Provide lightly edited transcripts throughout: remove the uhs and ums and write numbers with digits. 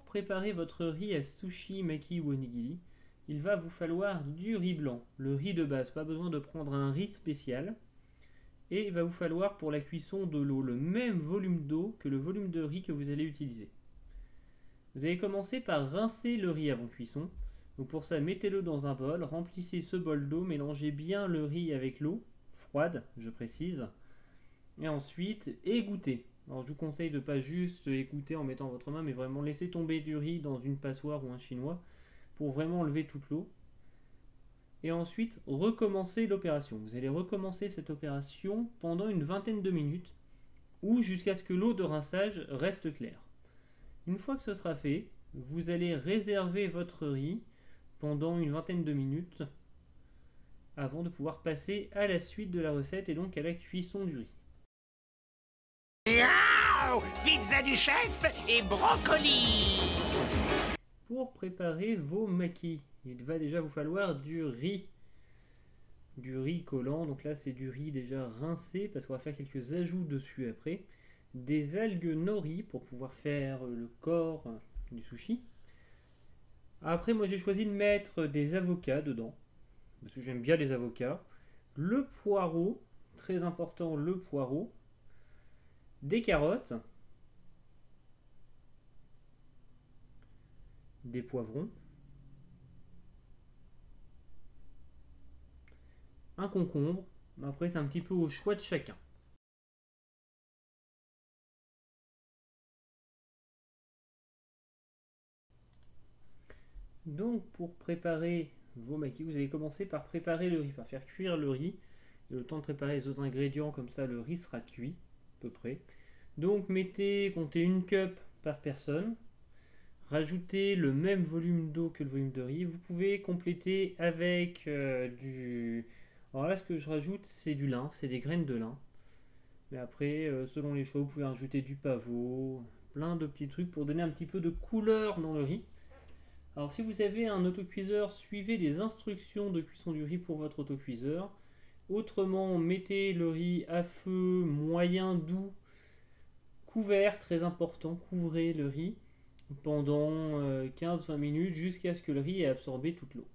préparer votre riz à sushi, maki ou onigiri, il va vous falloir du riz blanc, le riz de base, pas besoin de prendre un riz spécial. Et il va vous falloir pour la cuisson de l'eau, le même volume d'eau que le volume de riz que vous allez utiliser. Vous allez commencer par rincer le riz avant cuisson. Donc pour ça, mettez-le dans un bol, remplissez ce bol d'eau, mélangez bien le riz avec l'eau, froide, je précise, et ensuite égouttez. Alors je vous conseille de ne pas juste égoutter en mettant votre main, mais vraiment laisser tomber du riz dans une passoire ou un chinois pour vraiment enlever toute l'eau. Et ensuite, recommencer l'opération. Vous allez recommencer cette opération pendant une vingtaine de minutes ou jusqu'à ce que l'eau de rinçage reste claire. Une fois que ce sera fait, vous allez réserver votre riz pendant une vingtaine de minutes avant de pouvoir passer à la suite de la recette et donc à la cuisson du riz. Miaou! Pizza du chef et brocoli! Pour préparer vos makis, il va déjà vous falloir du riz collant. Donc là, c'est du riz déjà rincé parce qu'on va faire quelques ajouts dessus après. Des algues nori pour pouvoir faire le corps du sushi. Après, moi j'ai choisi de mettre des avocats dedans parce que j'aime bien les avocats. Le poireau, très important, le poireau. Des carottes. Des poivrons. Un concombre. Après, c'est un petit peu au choix de chacun. Donc, pour préparer vos makis, vous allez commencer par préparer le riz, par faire cuire le riz. Et le temps de préparer les autres ingrédients, comme ça le riz sera cuit, à peu près. Donc, comptez une cup par personne. Rajoutez le même volume d'eau que le volume de riz. Vous pouvez compléter avec du... Alors là, ce que je rajoute, c'est du lin, c'est des graines de lin. Mais après, selon les choix, vous pouvez rajouter du pavot, plein de petits trucs pour donner un petit peu de couleur dans le riz. Alors si vous avez un autocuiseur, suivez les instructions de cuisson du riz pour votre autocuiseur. Autrement, mettez le riz à feu moyen doux, couvert, très important, couvrez le riz pendant 15-20 minutes jusqu'à ce que le riz ait absorbé toute l'eau.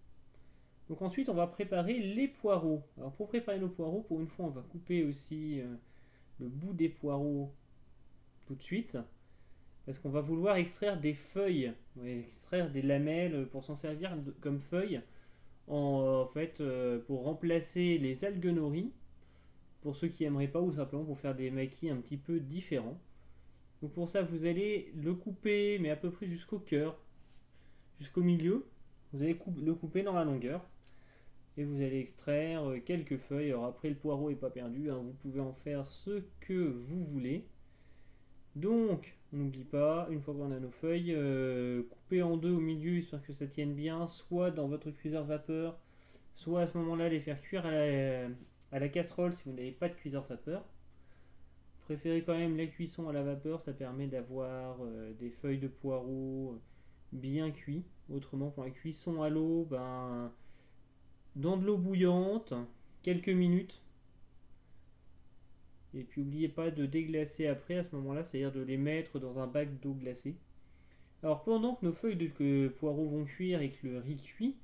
Donc ensuite, on va préparer les poireaux. Alors pour préparer nos poireaux, pour une fois, on va couper aussi le bout des poireaux tout de suite. Parce qu'on va vouloir extraire des feuilles, extraire des lamelles pour s'en servir comme feuilles. En fait, pour remplacer les algues nori, pour ceux qui n'aimeraient pas, ou simplement pour faire des makis un petit peu différents. Donc pour ça, vous allez le couper, mais à peu près jusqu'au cœur, jusqu'au milieu. Vous allez le couper dans la longueur. Et vous allez extraire quelques feuilles. Alors après, le poireau n'est pas perdu, hein, vous pouvez en faire ce que vous voulez. Donc, on n'oublie pas, une fois qu'on a nos feuilles, couper en deux au milieu histoire que ça tienne bien, soit dans votre cuiseur vapeur, soit à ce moment-là les faire cuire à la casserole si vous n'avez pas de cuiseur vapeur. Préférez quand même la cuisson à la vapeur, ça permet d'avoir des feuilles de poireaux bien cuits. Autrement, pour la cuisson à l'eau, dans de l'eau bouillante, quelques minutes. Et puis n'oubliez pas de déglacer après à ce moment-là, c'est-à-dire de les mettre dans un bac d'eau glacée. Alors pendant que nos feuilles de poireaux vont cuire et que le riz cuit,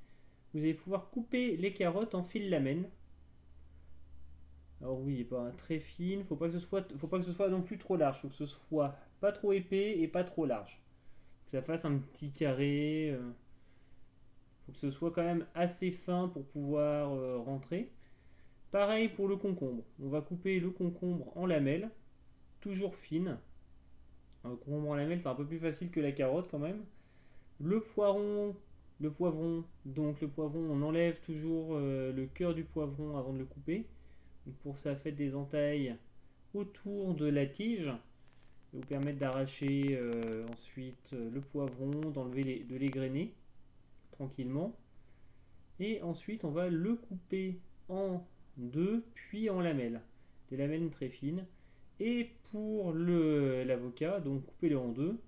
vous allez pouvoir couper les carottes en fil lamelles. Alors oui, pas très fine, faut pas que ce soit non plus trop large, faut que ce soit pas trop épais et pas trop large. Que ça fasse un petit carré. Faut que ce soit quand même assez fin pour pouvoir rentrer. Pareil pour le concombre. On va couper le concombre en lamelles, toujours fines. Le concombre en lamelles, c'est un peu plus facile que la carotte quand même. Le poivron, donc le poivron, on enlève toujours le cœur du poivron avant de le couper. Donc pour ça, faites des entailles autour de la tige. Ça va vous permettre d'arracher ensuite le poivron, de l'égrener tranquillement. Et ensuite, on va le couper en deux, puis en lamelles. Des lamelles très fines. Et pour l'avocat, donc coupez-le en deux.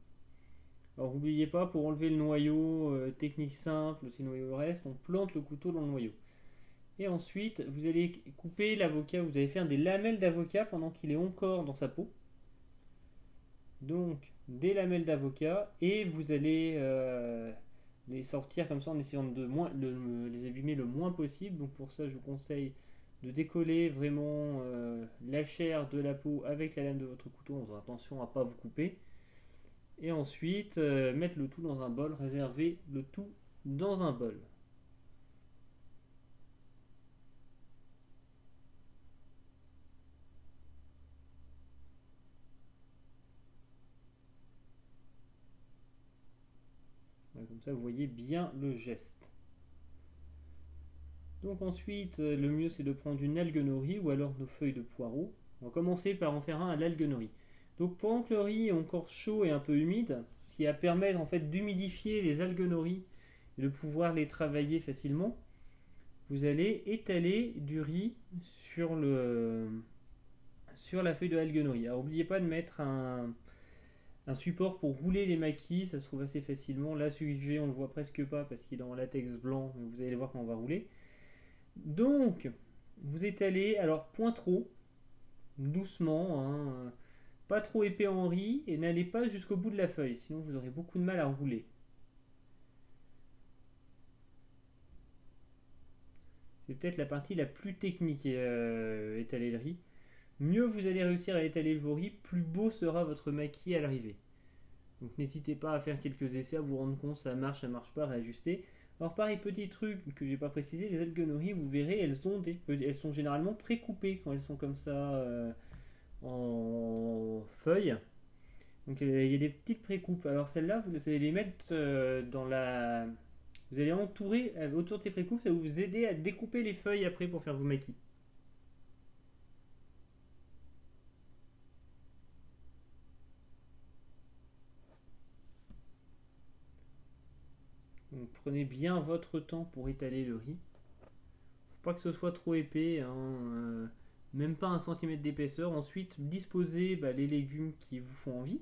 Alors n'oubliez pas, pour enlever le noyau, technique simple, si le noyau reste, on plante le couteau dans le noyau. Et ensuite, vous allez couper l'avocat, vous allez faire des lamelles d'avocat pendant qu'il est encore dans sa peau. Donc, des lamelles d'avocat et vous allez les sortir comme ça en essayant de les abîmer le moins possible. Donc pour ça, je vous conseille de décoller vraiment la chair de la peau avec la lame de votre couteau en faisant attention à ne pas vous couper. Et ensuite, mettre le tout dans un bol, réserver le tout dans un bol. Voilà, comme ça, vous voyez bien le geste. Donc ensuite, le mieux c'est de prendre une algue nori ou alors nos feuilles de poireau. On va commencer par en faire un à l'algue nori. Donc pendant que le riz est encore chaud et un peu humide, ce qui va permettre en fait d'humidifier les algues nori et de pouvoir les travailler facilement, vous allez étaler du riz sur la feuille de algue nori. Alors n'oubliez pas de mettre un support pour rouler les maquis, ça se trouve assez facilement. Là celui que j'ai on le voit presque pas parce qu'il est en latex blanc, mais vous allez voir comment on va rouler. Donc vous étalez, alors point trop, doucement, hein, pas trop épais en riz et n'allez pas jusqu'au bout de la feuille, sinon vous aurez beaucoup de mal à rouler. C'est peut-être la partie la plus technique, étaler le riz. Mieux vous allez réussir à étaler vos riz, plus beau sera votre maquis à l'arrivée. Donc n'hésitez pas à faire quelques essais, à vous rendre compte ça marche pas, réajuster. Alors pareil, petit truc que j'ai pas précisé, les algues nori, vous verrez, elles sont généralement pré-coupées quand elles sont comme ça en feuilles. Donc il y a des petites pré-coupes. Alors celles-là, vous allez les mettre dans la... Vous allez entourer autour de ces pré-coupes, ça va vous aider à découper les feuilles après pour faire vos maquis. Donc prenez bien votre temps pour étaler le riz. Faut pas que ce soit trop épais, hein, même pas 1 cm d'épaisseur. Ensuite, disposez les légumes qui vous font envie.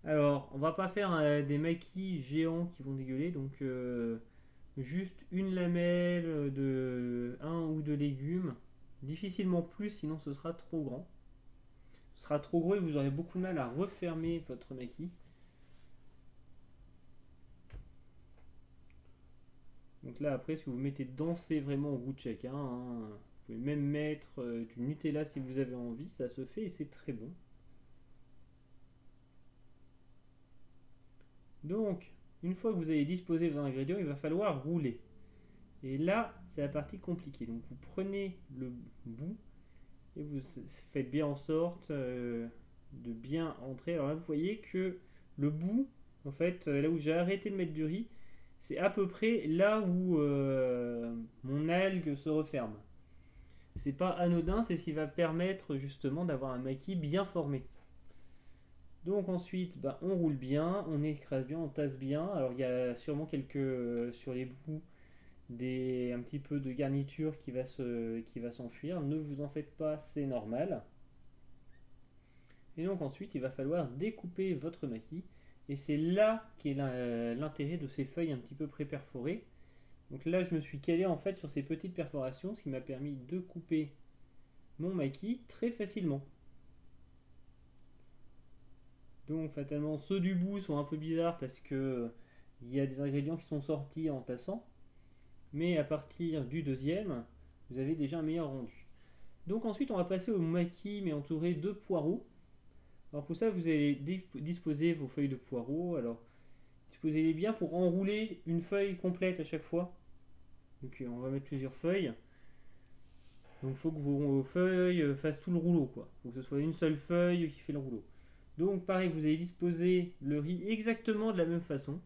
Alors, on va pas faire des maquis géants qui vont dégueuler, donc juste une lamelle de 1 ou 2 légumes, difficilement plus, sinon ce sera trop grand. Ce sera trop gros et vous aurez beaucoup de mal à refermer votre maquis. Donc là, après, si vous mettez dedans, c'est vraiment au goût de chacun, hein. Vous pouvez même mettre du Nutella si vous avez envie, ça se fait et c'est très bon. Donc, une fois que vous avez disposé vos ingrédients, il va falloir rouler. Et là, c'est la partie compliquée. Donc, vous prenez le bout et vous faites bien en sorte de bien entrer. Alors là, vous voyez que le bout, en fait, là où j'ai arrêté de mettre du riz, c'est à peu près là où mon algue se referme. C'est pas anodin, c'est ce qui va permettre justement d'avoir un maquis bien formé. Donc ensuite, on roule bien, on écrase bien, on tasse bien. Alors il y a sûrement sur les bouts un petit peu de garniture qui va s'enfuir. Ne vous en faites pas, c'est normal. Et donc ensuite, il va falloir découper votre maquis. Et c'est là qu'est l'intérêt de ces feuilles un petit peu pré-perforées. Donc là, je me suis calé en fait sur ces petites perforations, ce qui m'a permis de couper mon maquis très facilement. Donc fatalement, ceux du bout sont un peu bizarres parce que il y a des ingrédients qui sont sortis en tassant. Mais à partir du deuxième, vous avez déjà un meilleur rendu. Donc ensuite, on va passer au maquis, mais entouré de poireaux. Alors pour ça, vous allez disposer vos feuilles de poireaux. Alors, disposez-les bien pour enrouler une feuille complète à chaque fois. Donc on va mettre plusieurs feuilles. Donc il faut que vos feuilles fassent tout le rouleau, quoi. Il faut que ce soit une seule feuille qui fait le rouleau. Donc pareil, vous allez disposer le riz exactement de la même façon.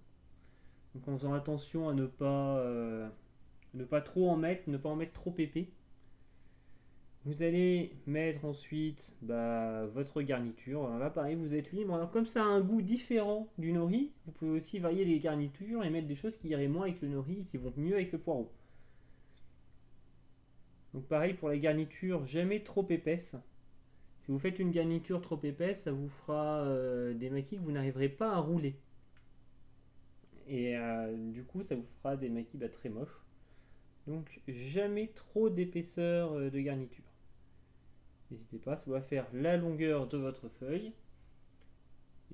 Donc en faisant attention à ne pas trop en mettre, ne pas en mettre trop épais. Vous allez mettre ensuite votre garniture. Alors là, pareil, vous êtes libre. Alors, comme ça a un goût différent du nori, vous pouvez aussi varier les garnitures et mettre des choses qui iraient moins avec le nori et qui vont mieux avec le poireau. Donc, pareil pour les garnitures, jamais trop épaisse. Si vous faites une garniture trop épaisse, ça vous fera des maquis que vous n'arriverez pas à rouler. Et du coup, ça vous fera des maquis très moches. Donc, jamais trop d'épaisseur de garniture. N'hésitez pas, ça va faire la longueur de votre feuille.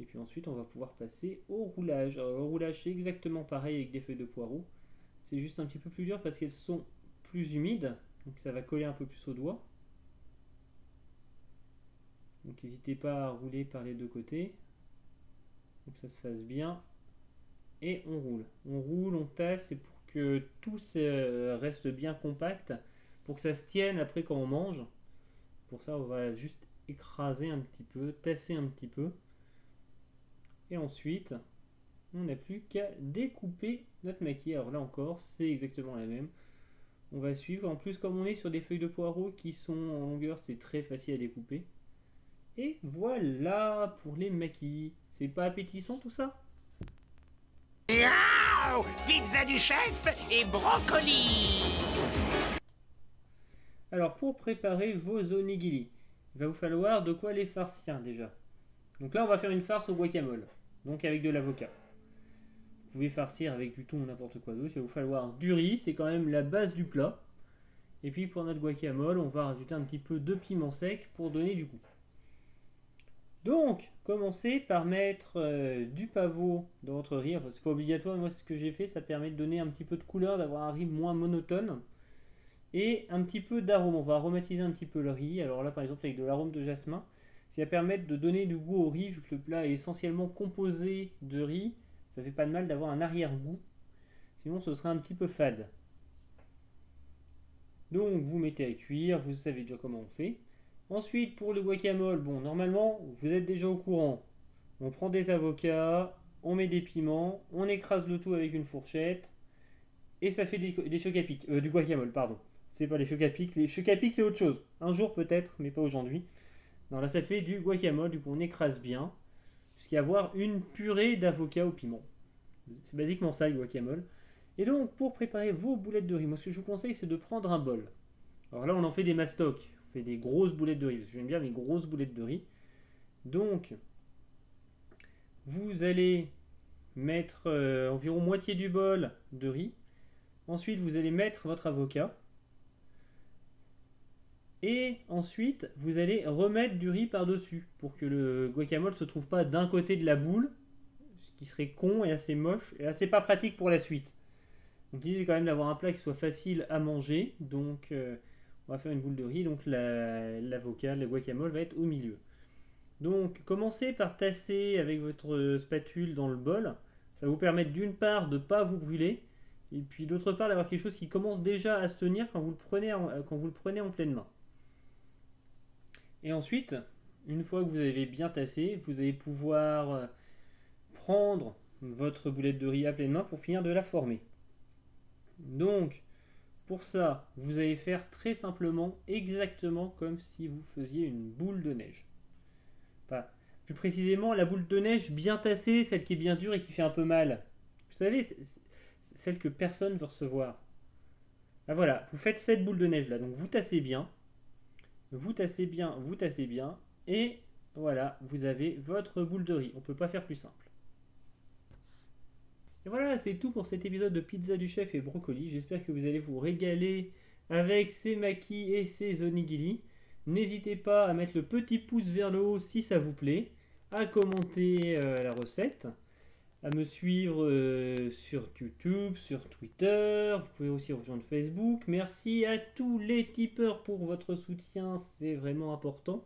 Et puis ensuite, on va pouvoir passer au roulage. Alors, le roulage, c'est exactement pareil avec des feuilles de poireau. C'est juste un petit peu plus dur parce qu'elles sont plus humides. Donc ça va coller un peu plus au doigt. Donc n'hésitez pas à rouler par les deux côtés. Donc ça se fasse bien. Et on roule. On roule, on tasse. C'est pour que tout reste bien compact. Pour que ça se tienne après quand on mange. Pour ça, on va juste écraser un petit peu, tasser un petit peu. Et ensuite, on n'a plus qu'à découper notre maquis. Alors là encore, c'est exactement la même. On va suivre. En plus, comme on est sur des feuilles de poireau qui sont en longueur, c'est très facile à découper. Et voilà pour les maquis. C'est pas appétissant tout ça? Miaou! Pizza du chef et brocoli. Alors pour préparer vos onigiri, il va vous falloir de quoi les farcir déjà. Donc là on va faire une farce au guacamole, donc avec de l'avocat. Vous pouvez farcir avec du thon ou n'importe quoi d'autre. Il va vous falloir du riz, c'est quand même la base du plat. Et puis pour notre guacamole, on va rajouter un petit peu de piment sec pour donner du goût. Donc, commencez par mettre du pavot dans votre riz. Enfin, c'est pas obligatoire, moi, ce que j'ai fait, ça permet de donner un petit peu de couleur, d'avoir un riz moins monotone. Et un petit peu d'arôme. On va aromatiser un petit peu le riz. Alors là, par exemple, avec de l'arôme de jasmin, ça va permettre de donner du goût au riz, vu que le plat est essentiellement composé de riz. Ça fait pas de mal d'avoir un arrière-goût. Sinon, ce serait un petit peu fade. Donc, vous mettez à cuire. Vous savez déjà comment on fait. Ensuite, pour le guacamole, bon, normalement, vous êtes déjà au courant. On prend des avocats, on met des piments, on écrase le tout avec une fourchette, et ça fait des chocs à pic. Du guacamole, pardon. C'est pas les chocs à pic. Les chocs à pic, c'est autre chose. Un jour peut-être, mais pas aujourd'hui. Non, là, ça fait du guacamole, du coup, on écrase bien, jusqu'à avoir une purée d'avocat au piment. C'est basiquement ça, le guacamole. Et donc, pour préparer vos boulettes de riz, moi, ce que je vous conseille, c'est de prendre un bol. Alors là, on en fait des mastocs. On fait des grosses boulettes de riz, parce que j'aime bien les grosses boulettes de riz. Donc, vous allez mettre environ moitié du bol de riz. Ensuite, vous allez mettre votre avocat. Et ensuite, vous allez remettre du riz par-dessus pour que le guacamole ne se trouve pas d'un côté de la boule, ce qui serait con et assez moche et assez pas pratique pour la suite. Donc l'idée c'est quand même d'avoir un plat qui soit facile à manger. Donc on va faire une boule de riz, donc l'avocat, le guacamole va être au milieu. Donc commencez par tasser avec votre spatule dans le bol. Ça va vous permettre d'une part de ne pas vous brûler, et puis d'autre part d'avoir quelque chose qui commence déjà à se tenir quand vous le prenez en pleine main. Et ensuite, une fois que vous avez bien tassé, vous allez pouvoir prendre votre boulette de riz à pleine main pour finir de la former. Donc, pour ça, vous allez faire très simplement exactement comme si vous faisiez une boule de neige. Enfin, plus précisément, la boule de neige bien tassée, celle qui est bien dure et qui fait un peu mal. Vous savez, c'est celle que personne ne veut recevoir. Ah, voilà, vous faites cette boule de neige là, donc vous tassez bien. Vous tassez bien, vous tassez bien. Et voilà, vous avez votre boule de riz. On ne peut pas faire plus simple. Et voilà, c'est tout pour cet épisode de Pizza du Chef et Brocoli. J'espère que vous allez vous régaler avec ces maquis et ces onigiri. N'hésitez pas à mettre le petit pouce vers le haut si ça vous plaît, à commenter la recette, à me suivre sur YouTube, sur Twitter. Vous pouvez aussi rejoindre Facebook. Merci à tous les tipeurs pour votre soutien, c'est vraiment important.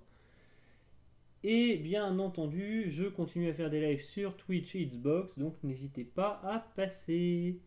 Et bien entendu, je continue à faire des lives sur Twitch et Xbox, donc n'hésitez pas à passer.